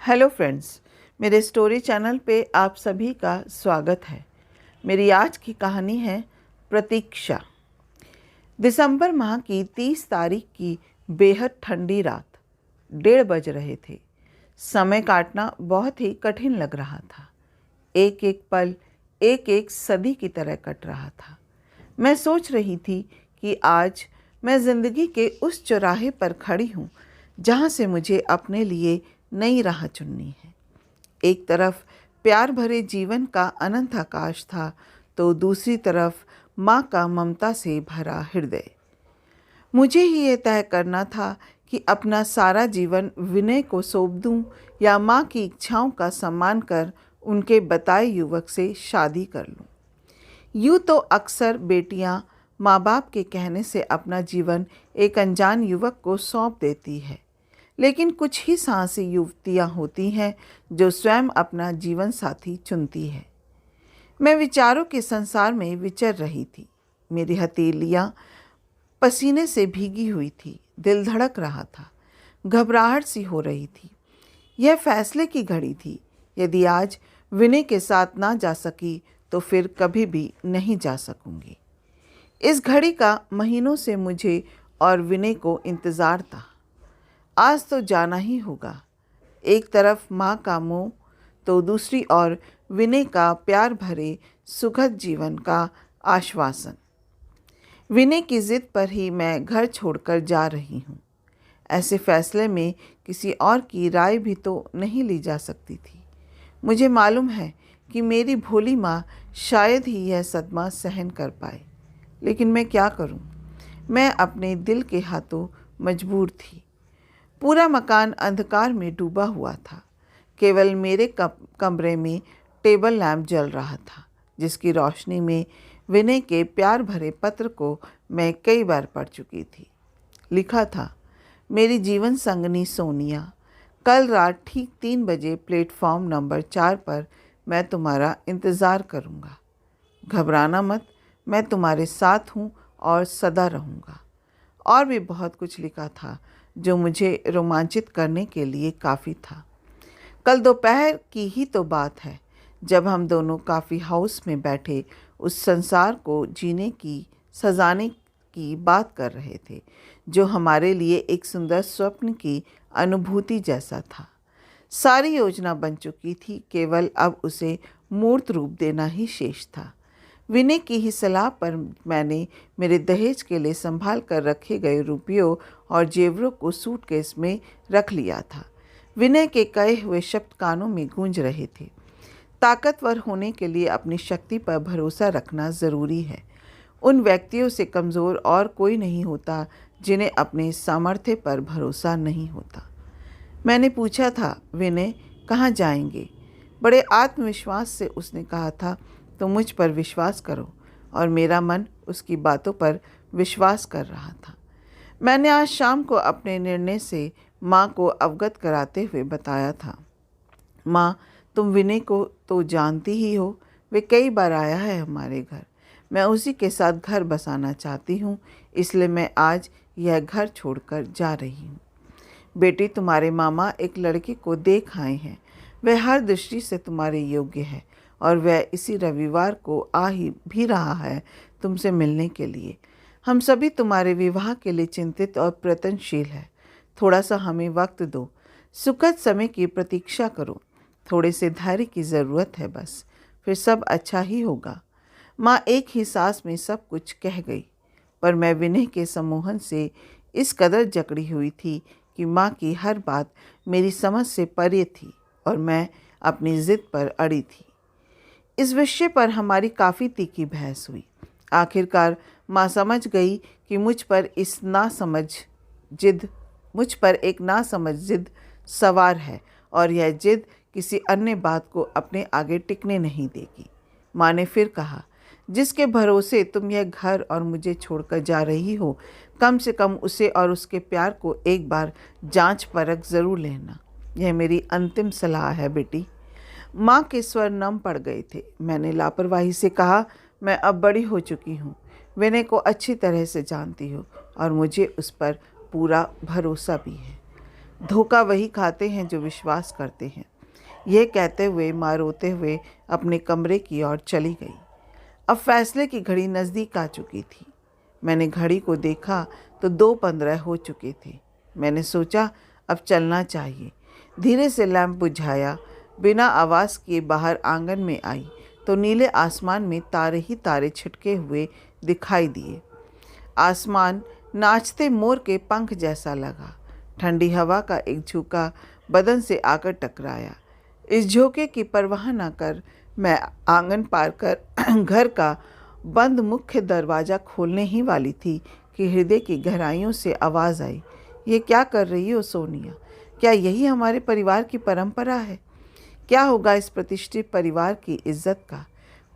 Hello friends, मेरे story channel पे आप सभी का स्वागत है। मेरी आज की कहानी है प्रतीक्षा। दिसंबर माह की 30 तारीख की बेहद ठंडी रात, 1:30 बज रहे थे। समय काटना बहुत ही कठिन लग रहा था। एक एक पल एक एक सदी की तरह कट रहा था। मैं सोच रही थी कि आज मैं ज़िंदगी के उस चौराहे पर खड़ी हूँ जहाँ से मुझे अपने लिए नई राह चुननी है। एक तरफ प्यार भरे जीवन का अनंत आकाश था, तो दूसरी तरफ माँ का ममता से भरा हृदय। मुझे ही ये तय करना था कि अपना सारा जीवन विनय को सौंप दूं या माँ की इच्छाओं का सम्मान कर उनके बताए युवक से शादी कर लूं। यूँ तो अक्सर बेटियां माँ बाप के कहने से अपना जीवन एक अनजान युवक को सौंप देती है, लेकिन कुछ ही साहसी युवतियां होती हैं जो स्वयं अपना जीवन साथी चुनती है। मैं विचारों के संसार में विचर रही थी। मेरी हथेलियां पसीने से भीगी हुई थी, दिल धड़क रहा था, घबराहट सी हो रही थी। यह फैसले की घड़ी थी। यदि आज विनय के साथ ना जा सकी तो फिर कभी भी नहीं जा सकूंगी। इस घड़ी का महीनों से मुझे और विनय को इंतज़ार था। आज तो जाना ही होगा। एक तरफ माँ का मोह, तो दूसरी ओर विनय का प्यार भरे सुखद जीवन का आश्वासन। विनय की जिद पर ही मैं घर छोड़कर जा रही हूँ। ऐसे फैसले में किसी और की राय भी तो नहीं ली जा सकती थी। मुझे मालूम है कि मेरी भोली माँ शायद ही यह सदमा सहन कर पाए, लेकिन मैं क्या करूँ? मैं अपने दिल के हाथों मजबूर थी। पूरा मकान अंधकार में डूबा हुआ था। केवल मेरे कमरे में टेबल लैंप जल रहा था, जिसकी रोशनी में विनय के प्यार भरे पत्र को मैं कई बार पढ़ चुकी थी। लिखा था, मेरी जीवन संगनी सोनिया, कल रात ठीक 3 बजे प्लेटफॉर्म नंबर 4 पर मैं तुम्हारा इंतज़ार करूँगा। घबराना मत, मैं तुम्हारे साथ हूँ और सदा रहूँगा। और भी बहुत कुछ लिखा था जो मुझे रोमांचित करने के लिए काफ़ी था। कल दोपहर की ही तो बात है जब हम दोनों कॉफ़ी हाउस में बैठे उस संसार को सजाने की बात कर रहे थे, जो हमारे लिए एक सुंदर स्वप्न की अनुभूति जैसा था। सारी योजना बन चुकी थी, केवल अब उसे मूर्त रूप देना ही शेष था। विनय की ही सलाह पर मैंने मेरे दहेज के लिए संभाल कर रखे गए रुपयों और जेवरों को सूटकेस में रख लिया था। विनय के कहे हुए शब्द कानों में गूंज रहे थे। ताकतवर होने के लिए अपनी शक्ति पर भरोसा रखना ज़रूरी है। उन व्यक्तियों से कमज़ोर और कोई नहीं होता जिन्हें अपने सामर्थ्य पर भरोसा नहीं होता। मैंने पूछा था, विनय कहाँ जाएंगे? बड़े आत्मविश्वास से उसने कहा था, तो मुझ पर विश्वास करो। और मेरा मन उसकी बातों पर विश्वास कर रहा था। मैंने आज शाम को अपने निर्णय से माँ को अवगत कराते हुए बताया था। माँ, तुम विनय को तो जानती ही हो, वे कई बार आया है हमारे घर। मैं उसी के साथ घर बसाना चाहती हूँ, इसलिए मैं आज यह घर छोड़कर जा रही हूँ। बेटी, तुम्हारे मामा एक लड़के को देख आए हैं। वह हर दृष्टि से तुम्हारे योग्य है और वह इसी रविवार को आ ही भी रहा है तुमसे मिलने के लिए। हम सभी तुम्हारे विवाह के लिए चिंतित और प्रयत्नशील हैं। थोड़ा सा हमें वक्त दो, सुखद समय की प्रतीक्षा करो। थोड़े से धैर्य की ज़रूरत है बस, फिर सब अच्छा ही होगा। माँ एक ही सांस में सब कुछ कह गई, पर मैं विनय के सम्मोहन से इस कदर जकड़ी हुई थी कि माँ की हर बात मेरी समझ से परे थी और मैं अपनी ज़िद पर अड़ी थी। इस विषय पर हमारी काफ़ी तीखी बहस हुई। आखिरकार माँ समझ गई कि मुझ पर एक नासमझ जिद सवार है और यह जिद किसी अन्य बात को अपने आगे टिकने नहीं देगी। माँ ने फिर कहा, जिसके भरोसे तुम यह घर और मुझे छोड़कर जा रही हो, कम से कम उसे और उसके प्यार को एक बार जांच परख ज़रूर लेना। यह मेरी अंतिम सलाह है बेटी। माँ के स्वर नम पड़ गए थे। मैंने लापरवाही से कहा, मैं अब बड़ी हो चुकी हूँ, विनय को अच्छी तरह से जानती हूँ और मुझे उस पर पूरा भरोसा भी है। धोखा वही खाते हैं जो विश्वास करते हैं। यह कहते हुए माँ रोते हुए अपने कमरे की ओर चली गई। अब फैसले की घड़ी नज़दीक आ चुकी थी। मैंने घड़ी को देखा तो 2:15 हो चुके थे। मैंने सोचा अब चलना चाहिए। धीरे से लैंप बुझाया, बिना आवाज़ किए बाहर आंगन में आई तो नीले आसमान में तारे ही तारे छिटके हुए दिखाई दिए। आसमान नाचते मोर के पंख जैसा लगा। ठंडी हवा का एक झोंका बदन से आकर टकराया। इस झोंके की परवाह न कर मैं आंगन पार कर घर का बंद मुख्य दरवाज़ा खोलने ही वाली थी कि हृदय की गहराइयों से आवाज़ आई, ये क्या कर रही हो सोनिया? क्या यही हमारे परिवार की परंपरा है? क्या होगा इस प्रतिष्ठित परिवार की इज्जत का?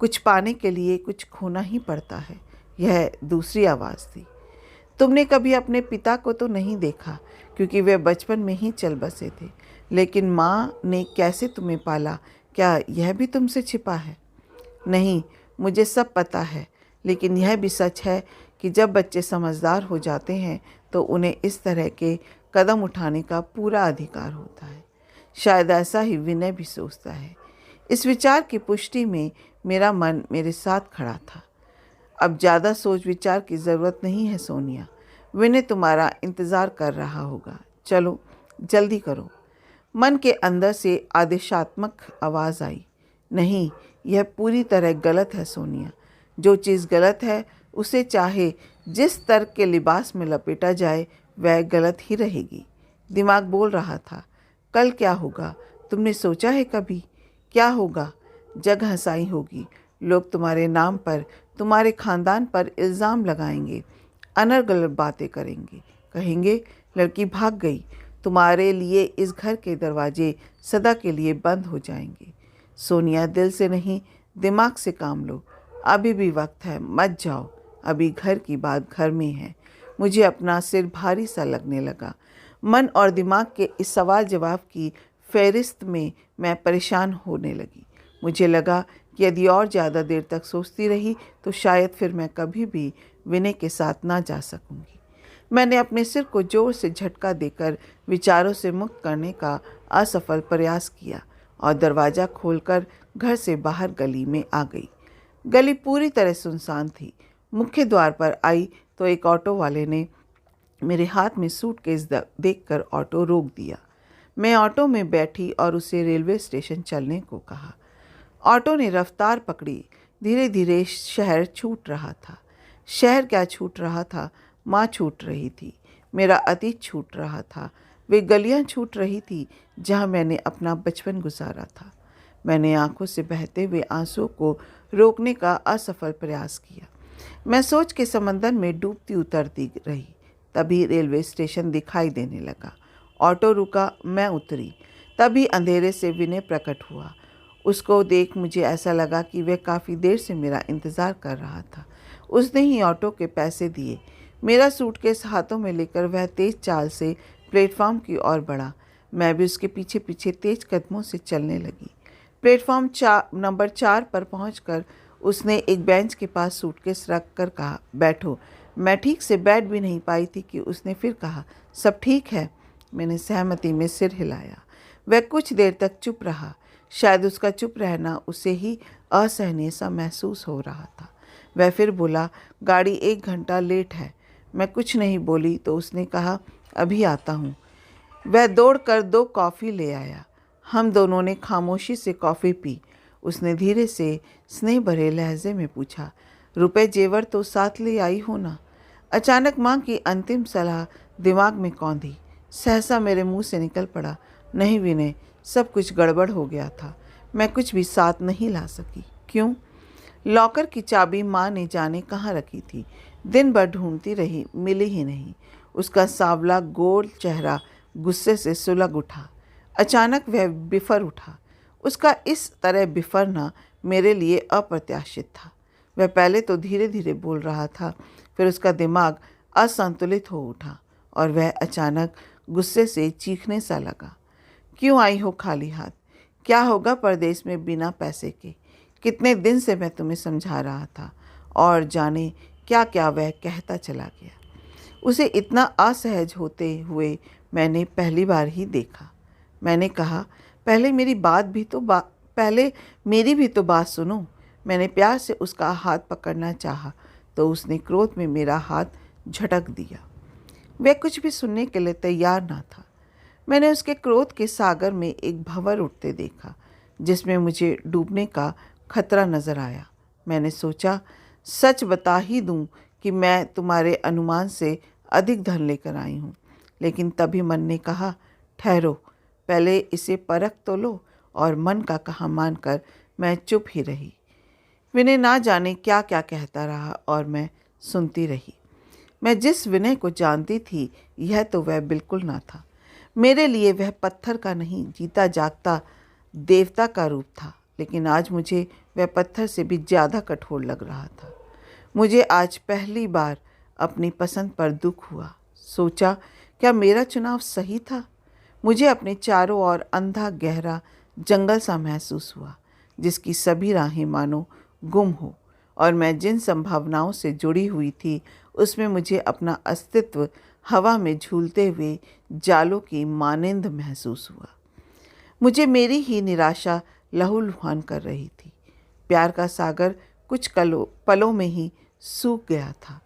कुछ पाने के लिए कुछ खोना ही पड़ता है। यह दूसरी आवाज़ थी। तुमने कभी अपने पिता को तो नहीं देखा क्योंकि वे बचपन में ही चल बसे थे, लेकिन माँ ने कैसे तुम्हें पाला, क्या यह भी तुमसे छिपा है? नहीं, मुझे सब पता है, लेकिन यह भी सच है कि जब बच्चे समझदार हो जाते हैं तो उन्हें इस तरह के कदम उठाने का पूरा अधिकार होता है। शायद ऐसा ही विनय भी सोचता है। इस विचार की पुष्टि में मेरा मन मेरे साथ खड़ा था। अब ज़्यादा सोच विचार की ज़रूरत नहीं है सोनिया। विनय तुम्हारा इंतज़ार कर रहा होगा। चलो जल्दी करो। मन के अंदर से आदेशात्मक आवाज़ आई। नहीं, यह पूरी तरह गलत है सोनिया। जो चीज़ गलत है उसे चाहे जिस तर्क के लिबास में लपेटा जाए वह गलत ही रहेगी। दिमाग बोल रहा था, कल क्या होगा? तुमने सोचा है कभी? क्या होगा? जग हंसाई होगी। लोग तुम्हारे नाम पर, तुम्हारे खानदान पर इल्ज़ाम लगाएंगे, अनर्गल बातें करेंगे, कहेंगे लड़की भाग गई। तुम्हारे लिए इस घर के दरवाजे सदा के लिए बंद हो जाएंगे। सोनिया, दिल से नहीं दिमाग से काम लो। अभी भी वक्त है, मत जाओ। अभी घर की बात घर में है। मुझे अपना सिर भारी सा लगने लगा। मन और दिमाग के इस सवाल जवाब की फहरिस्त में मैं परेशान होने लगी। मुझे लगा कि यदि और ज़्यादा देर तक सोचती रही तो शायद फिर मैं कभी भी विनय के साथ ना जा सकूंगी। मैंने अपने सिर को जोर से झटका देकर विचारों से मुक्त करने का असफल प्रयास किया और दरवाज़ा खोलकर घर से बाहर गली में आ गई। गली पूरी तरह सुनसान थी। मुख्य द्वार पर आई तो एक ऑटो वाले ने मेरे हाथ में सूटकेस देखकर ऑटो रोक दिया। मैं ऑटो में बैठी और उसे रेलवे स्टेशन चलने को कहा। ऑटो ने रफ्तार पकड़ी। धीरे धीरे शहर छूट रहा था। शहर क्या छूट रहा था, माँ छूट रही थी। मेरा अतीत छूट रहा था। वे गलियाँ छूट रही थी जहाँ मैंने अपना बचपन गुजारा था। मैंने आंखों से बहते हुए आंसुओं को रोकने का असफल प्रयास किया। मैं सोच के समंदर में डूबती उतरती रही। तभी रेलवे स्टेशन दिखाई देने लगा। ऑटो रुका, मैं उतरी। तभी अंधेरे से विनय प्रकट हुआ। उसको देख मुझे ऐसा लगा कि वह काफ़ी देर से मेरा इंतज़ार कर रहा था। उसने ही ऑटो के पैसे दिए। मेरा सूटकेस हाथों में लेकर वह तेज़ चाल से प्लेटफॉर्म की ओर बढ़ा। मैं भी उसके पीछे पीछे तेज़ कदमों से चलने लगी। प्लेटफॉर्म नंबर 4 पर पहुंचकर उसने एक बेंच के पास सूटकेस रख कर कहा, बैठो। मैं ठीक से बैठ भी नहीं पाई थी कि उसने फिर कहा, सब ठीक है। मैंने सहमति में सिर हिलाया। वह कुछ देर तक चुप रहा। शायद उसका चुप रहना उसे ही असहनीय सा महसूस हो रहा था। वह फिर बोला, गाड़ी 1 घंटा लेट है। मैं कुछ नहीं बोली तो उसने कहा, अभी आता हूँ। वह दौड़कर 2 कॉफ़ी ले आया। हम दोनों ने खामोशी से कॉफ़ी पी। उसने धीरे से स्नेह भरे लहजे में पूछा, रुपए जेवर तो साथ ले आई हो ना? अचानक माँ की अंतिम सलाह दिमाग में कौंधी। सहसा मेरे मुंह से निकल पड़ा, नहीं विनय, सब कुछ गड़बड़ हो गया था। मैं कुछ भी साथ नहीं ला सकी। क्यों? लॉकर की चाबी माँ ने जाने कहाँ रखी थी। दिन भर ढूंढती रही, मिली ही नहीं। उसका सांवला गोल चेहरा गुस्से से सुलग उठा। अचानक वह बिफर उठा। उसका इस तरह बिफरना मेरे लिए अप्रत्याशित था। वह पहले तो धीरे धीरे बोल रहा था, फिर उसका दिमाग असंतुलित हो उठा और वह अचानक गुस्से से चीखने सा लगा। क्यों आई हो खाली हाथ? क्या होगा परदेश में बिना पैसे के? कितने दिन से मैं तुम्हें समझा रहा था। और जाने क्या क्या वह कहता चला गया। उसे इतना असहज होते हुए मैंने पहली बार ही देखा। मैंने कहा, पहले मेरी भी तो बात सुनो। मैंने प्यार से उसका हाथ पकड़ना चाहा तो उसने क्रोध में मेरा हाथ झटक दिया। वह कुछ भी सुनने के लिए तैयार ना था। मैंने उसके क्रोध के सागर में एक भंवर उठते देखा जिसमें मुझे डूबने का खतरा नजर आया। मैंने सोचा, सच बता ही दूं कि मैं तुम्हारे अनुमान से अधिक धन लेकर आई हूँ। लेकिन तभी मन ने कहा, ठहरो, पहले इसे परख तो लो। और मन का कहा मानकर मैं चुप ही रही। विनय ना जाने क्या क्या कहता रहा और मैं सुनती रही। मैं जिस विनय को जानती थी यह तो वह बिल्कुल ना था। मेरे लिए वह पत्थर का नहीं, जीता जागता देवता का रूप था। लेकिन आज मुझे वह पत्थर से भी ज़्यादा कठोर लग रहा था। मुझे आज पहली बार अपनी पसंद पर दुख हुआ। सोचा, क्या मेरा चुनाव सही था? मुझे अपने चारों ओर अंधा गहरा जंगल सा महसूस हुआ जिसकी सभी राहें मानो गुम हो, और मैं जिन संभावनाओं से जुड़ी हुई थी उसमें मुझे अपना अस्तित्व हवा में झूलते हुए जालों की मानिंद महसूस हुआ। मुझे मेरी ही निराशा लहूलुहान कर रही थी। प्यार का सागर कुछ पलों में ही सूख गया था।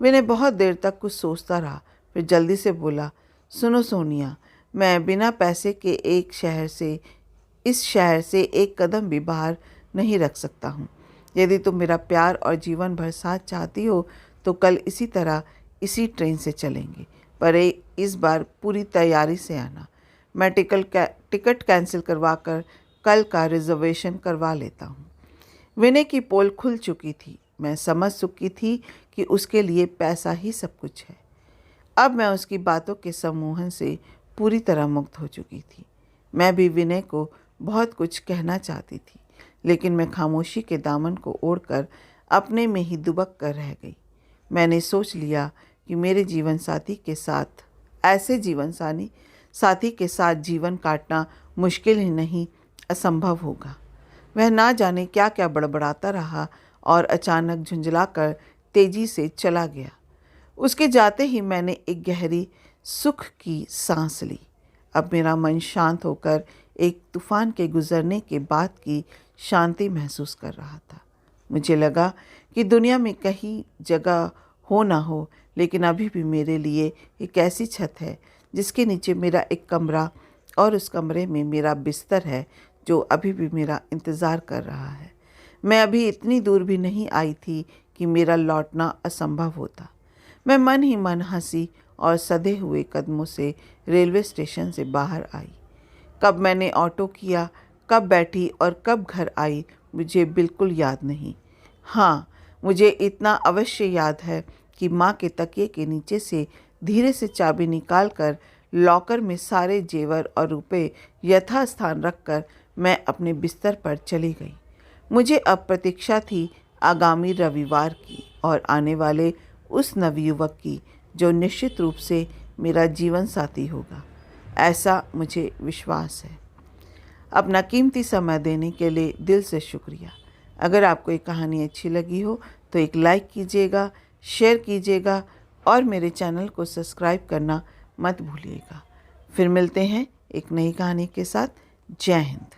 मैंने बहुत देर तक कुछ सोचता रहा, फिर जल्दी से बोला, सुनो सोनिया, मैं बिना पैसे के इस शहर से एक कदम भी बाहर नहीं रख सकता हूँ। यदि तुम मेरा प्यार और जीवन भर साथ चाहती हो तो कल इसी तरह इसी ट्रेन से चलेंगे, पर इस बार पूरी तैयारी से आना। मैं टिकट कैंसिल करवा कर कल का रिजर्वेशन करवा लेता हूँ। विनय की पोल खुल चुकी थी। मैं समझ चुकी थी कि उसके लिए पैसा ही सब कुछ है। अब मैं उसकी बातों के सम्मोहन से पूरी तरह मुक्त हो चुकी थी। मैं भी विनय को बहुत कुछ कहना चाहती थी, लेकिन मैं खामोशी के दामन को ओढ़कर अपने में ही दुबक कर रह गई। मैंने सोच लिया कि मेरे जीवन साथी के साथ जीवन काटना मुश्किल ही नहीं, असंभव होगा। वह ना जाने क्या क्या बड़बड़ाता रहा और अचानक झुंझलाकर तेजी से चला गया। उसके जाते ही मैंने एक गहरी सुख की सांस ली। अब मेरा मन शांत होकर एक तूफान के गुजरने के बाद की शांति महसूस कर रहा था। मुझे लगा कि दुनिया में कहीं जगह हो ना हो, लेकिन अभी भी मेरे लिए एक ऐसी छत है जिसके नीचे मेरा एक कमरा और उस कमरे में मेरा बिस्तर है जो अभी भी मेरा इंतज़ार कर रहा है। मैं अभी इतनी दूर भी नहीं आई थी कि मेरा लौटना असंभव होता। मैं मन ही मन हंसी और सधे हुए कदमों से रेलवे स्टेशन से बाहर आई। कब मैंने ऑटो किया, कब बैठी और कब घर आई, मुझे बिल्कुल याद नहीं। हाँ, मुझे इतना अवश्य याद है कि माँ के तकिए के नीचे से धीरे से चाबी निकालकर लॉकर में सारे जेवर और रुपए यथास्थान रखकर मैं अपने बिस्तर पर चली गई। मुझे अब प्रतीक्षा थी आगामी रविवार की और आने वाले उस नवयुवक की जो निश्चित रूप से मेरा जीवन साथी होगा। ऐसा मुझे विश्वास है। अपना कीमती समय देने के लिए दिल से शुक्रिया। अगर आपको ये कहानी अच्छी लगी हो तो एक लाइक कीजिएगा, शेयर कीजिएगा और मेरे चैनल को सब्सक्राइब करना मत भूलिएगा। फिर मिलते हैं एक नई कहानी के साथ। जय हिंद।